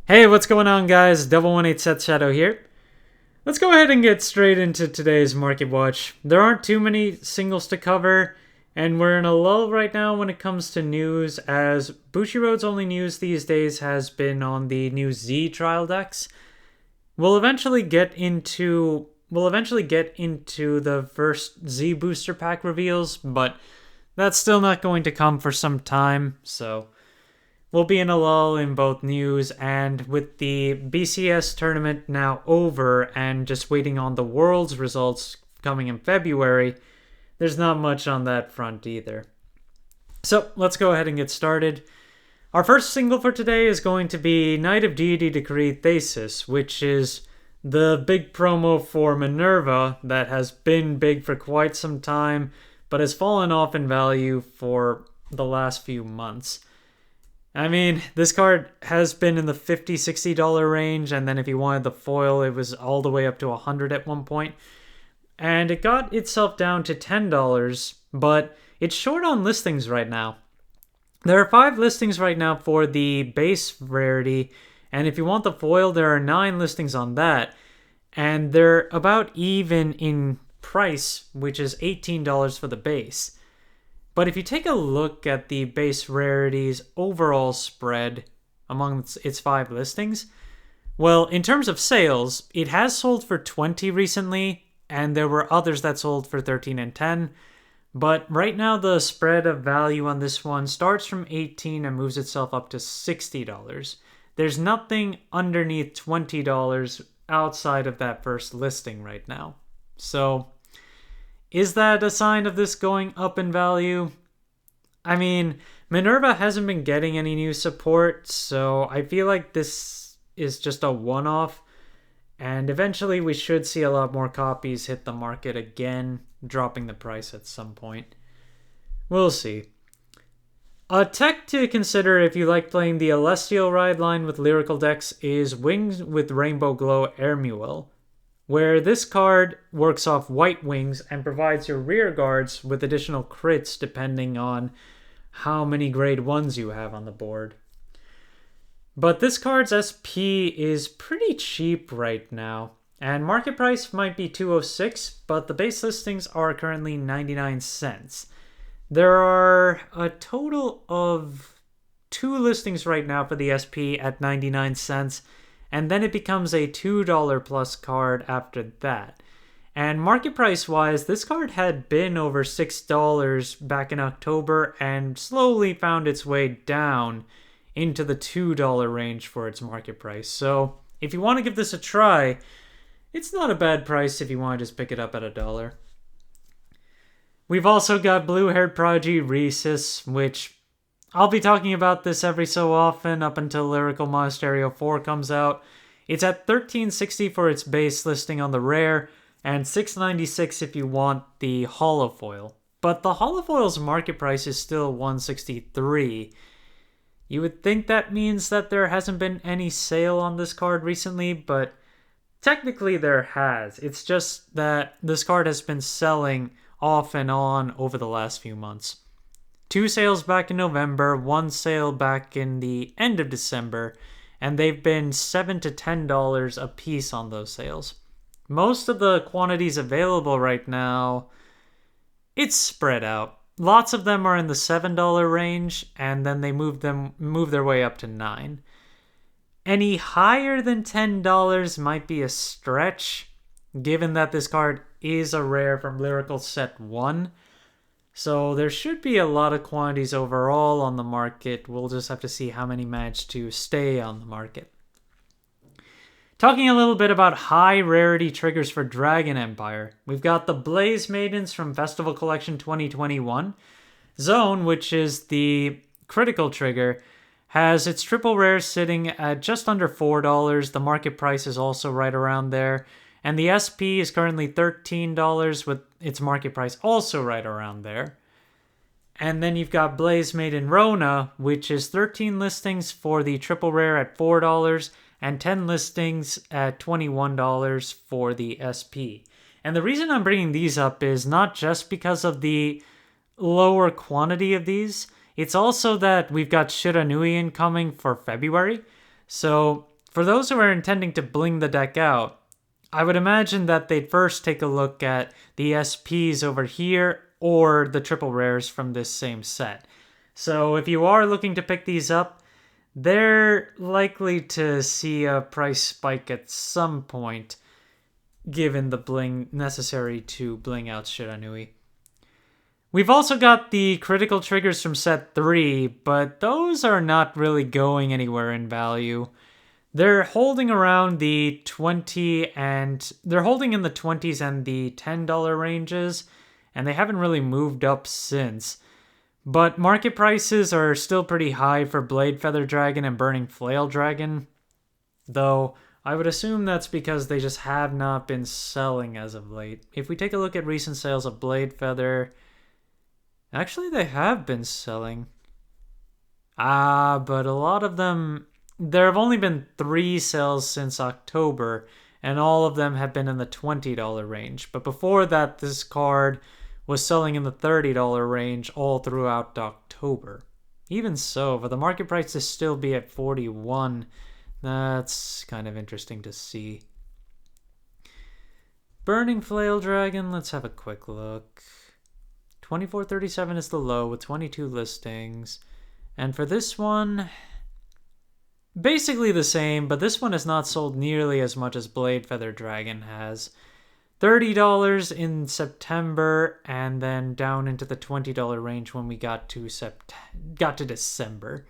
Hey, what's going on, guys? Double 18 Set Shadow here. Let's go ahead and get straight into today's market watch. There aren't too many singles to cover, and we're in a lull right now when it comes to news, as Bushiroad's only news these days has been on the new Z trial decks. We'll eventually get into the first Z booster pack reveals, but that's still not going to come for some time, so we'll be in a lull in both news, and with the BCS tournament now over and just waiting on the Worlds results coming in February, there's not much on that front either. So let's go ahead and get started. Our first single for today is going to be Knight of Deity Decree Thesis, which is the big promo for Minerva that has been big for quite some time, but has fallen off in value for the last few months. I mean, this card has been in the $50-$60 range, and then if you wanted the foil, it was all the way up to $100 at one point. And it got itself down to $10, but it's short on listings right now. There are 5 listings right now for the base rarity, and if you want the foil, there are 9 listings on that. And they're about even in price, which is $18 for the base. But if you take a look at the base rarity's overall spread among its 5 listings, well, in terms of sales, it has sold for 20 recently, and there were others that sold for 13 and 10. But right now, the spread of value on this one starts from 18 and moves itself up to $60. There's nothing underneath $20 outside of that first listing right now. So is that a sign of this going up in value? I mean, Minerva hasn't been getting any new support, so I feel like this is just a one-off, and eventually we should see a lot more copies hit the market again, dropping the price at some point. We'll see. A tech to consider if you like playing the Celestial Ride line with lyrical decks is Wings with Rainbow Glow Airmuel, where this card works off white wings and provides your rear guards with additional crits depending on how many grade 1s you have on the board. But this card's SP is pretty cheap right now, and market price might be $206, but the base listings are currently 99 cents. There are a total of 2 listings right now for the SP at 99 cents, and then it becomes a $2 plus card after that. And market price wise, this card had been over $6 back in October and slowly found its way down into the $2 range for its market price. So if you want to give this a try, it's not a bad price if you want to just pick it up at $1. We've also got Blue Haired Prodigy Rhesus, which I'll be talking about this every so often up until Lyrical Monasterio 4 comes out. It's at $13.60 for its base listing on the rare, and $6.96 if you want the holofoil. But the holofoil's market price is still $163. You would think that means that there hasn't been any sale on this card recently, but technically there has. It's just that this card has been selling off and on over the last few months. 2 sales back in November, 1 sale back in the end of December, and they've been $7 to $10 a piece on those sales. Most of the quantities available right now, it's spread out. Lots of them are in the $7 range, and then they move their way up to $9. Any higher than $10 might be a stretch, given that this card is a rare from Lyrical Set 1. So there should be a lot of quantities overall on the market. We'll just have to see how many manage to stay on the market. Talking a little bit about high rarity triggers for Dragon Empire, we've got the Blaze Maidens from Festival Collection 2021. Zone, which is the critical trigger, has its triple rare sitting at just under $4. The market price is also right around there. And the SP is currently $13 with its market price also right around there. And then you've got Blaze Maiden Rona, which is 13 listings for the triple rare at $4 and 10 listings at $21 for the SP. And the reason I'm bringing these up is not just because of the lower quantity of these, it's also that we've got Shiranui incoming for February. So for those who are intending to bling the deck out, I would imagine that they'd first take a look at the SPs over here or the triple rares from this same set. So if you are looking to pick these up, they're likely to see a price spike at some point, given the bling necessary to bling out Shiranui. We've also got the critical triggers from set 3, but those are not really going anywhere in value. They're holding around the 20 and they're holding in the 20s and the $10 ranges, and they haven't really moved up since. But market prices are still pretty high for Blade Feather Dragon and Burning Flail Dragon, though I would assume that's because they just have not been selling as of late. If we take a look at recent sales of Blade Feather, actually they have been selling. But a lot of them, there have only been 3 sales since October, and all of them have been in the $20 range. But before that, this card was selling in the $30 range all throughout October. Even so, for the market price to still be at 41, that's kind of interesting to see. Burning Flail Dragon, let's have a quick look. 24.37 is the low with 22 listings. And for this one, basically the same, but this one has not sold nearly as much as Blade Feather Dragon has. $30 in September, and then down into the $20 range when we got to December.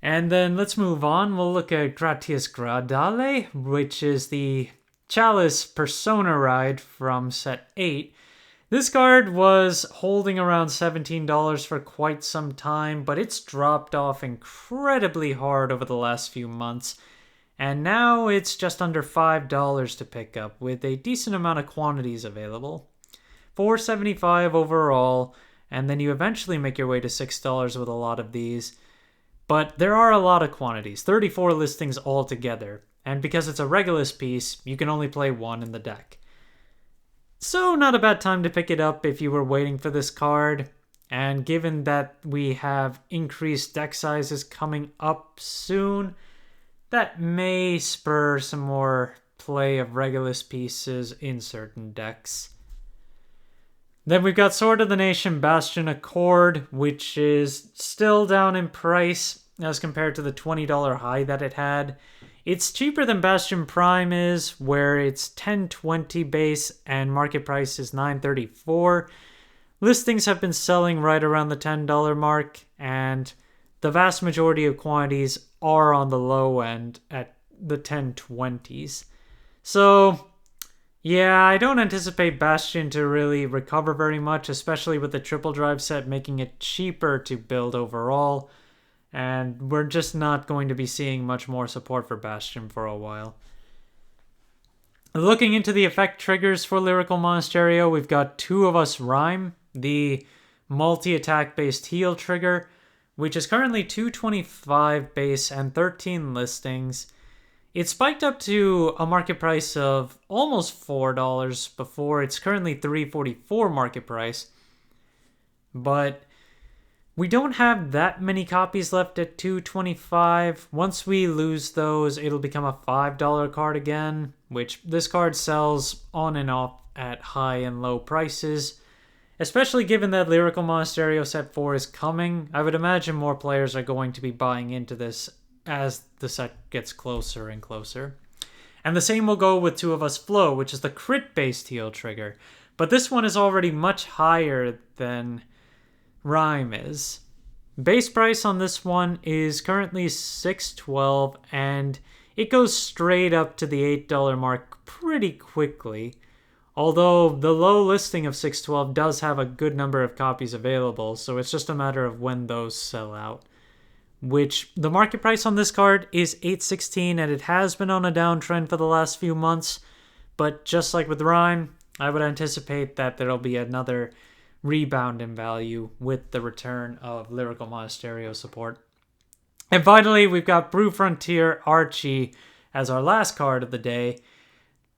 And then let's move on. We'll look at Gratias Gradale, which is the Chalice Persona ride from set 8. This card was holding around $17 for quite some time, but it's dropped off incredibly hard over the last few months. And now it's just under $5 to pick up, with a decent amount of quantities available. $4.75 overall, and then you eventually make your way to $6 with a lot of these. But there are a lot of quantities, 34 listings altogether, and because it's a Regulus piece, you can only play 1 in the deck. So not a bad time to pick it up if you were waiting for this card, and given that we have increased deck sizes coming up soon, that may spur some more play of Regulus pieces in certain decks. Then we've got Sword of the Nation Bastion Accord, which is still down in price as compared to the $20 high that it had. It's cheaper than Bastion Prime is, where it's $10.20 base and market price is $9.34. Listings have been selling right around the $10 mark, and the vast majority of quantities are on the low end at the 1020s. So, yeah, I don't anticipate Bastion to really recover very much, especially with the triple drive set making it cheaper to build overall. And we're just not going to be seeing much more support for Bastion for a while. Looking into the effect triggers for Lyrical Monasterio, we've got Two of Us Rhyme, the multi-attack based heal trigger, which is currently $225 base and 13 listings. It spiked up to a market price of almost $4 before. It's currently $3.44 market price. But we don't have that many copies left at $225. Once we lose those, it'll become a $5 card again, which this card sells on and off at high and low prices. Especially given that Lyrical Monasterio Set 4 is coming, I would imagine more players are going to be buying into this as the set gets closer and closer. And the same will go with Two of Us Flow, which is the crit-based heal trigger. But this one is already much higher than Rhyme is. Base price on this one is currently $6.12, and it goes straight up to the $8 mark pretty quickly. Although the low listing of $6.12 does have a good number of copies available, so it's just a matter of when those sell out. Which, the market price on this card is $8.16, and it has been on a downtrend for the last few months. But just like with Rhyme, I would anticipate that there'll be another rebound in value with the return of Lyrical Monasterio support. And finally, we've got Brew Frontier Archie as our last card of the day.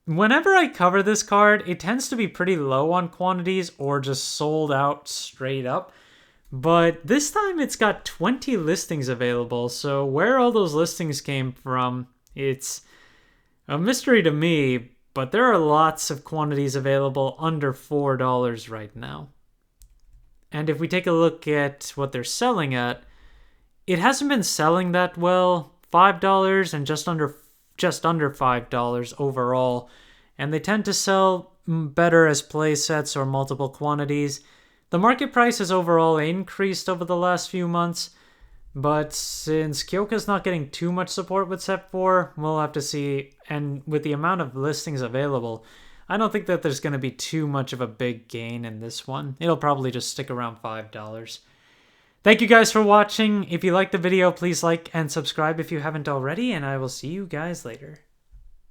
Whenever I cover this card, it tends to be pretty low on quantities or just sold out straight up. But this time it's got 20 listings available, so where all those listings came from, it's a mystery to me, but there are lots of quantities available under $4 right now. And if we take a look at what they're selling at, it hasn't been selling that well. $5 and just under $5 overall. And they tend to sell better as play sets or multiple quantities. The market price has overall increased over the last few months, but since Kyoka's not getting too much support with set 4, we'll have to see. And with the amount of listings available, I don't think that there's going to be too much of a big gain in this one. It'll probably just stick around $5. Thank you guys for watching. If you liked the video, please like and subscribe if you haven't already, and I will see you guys later.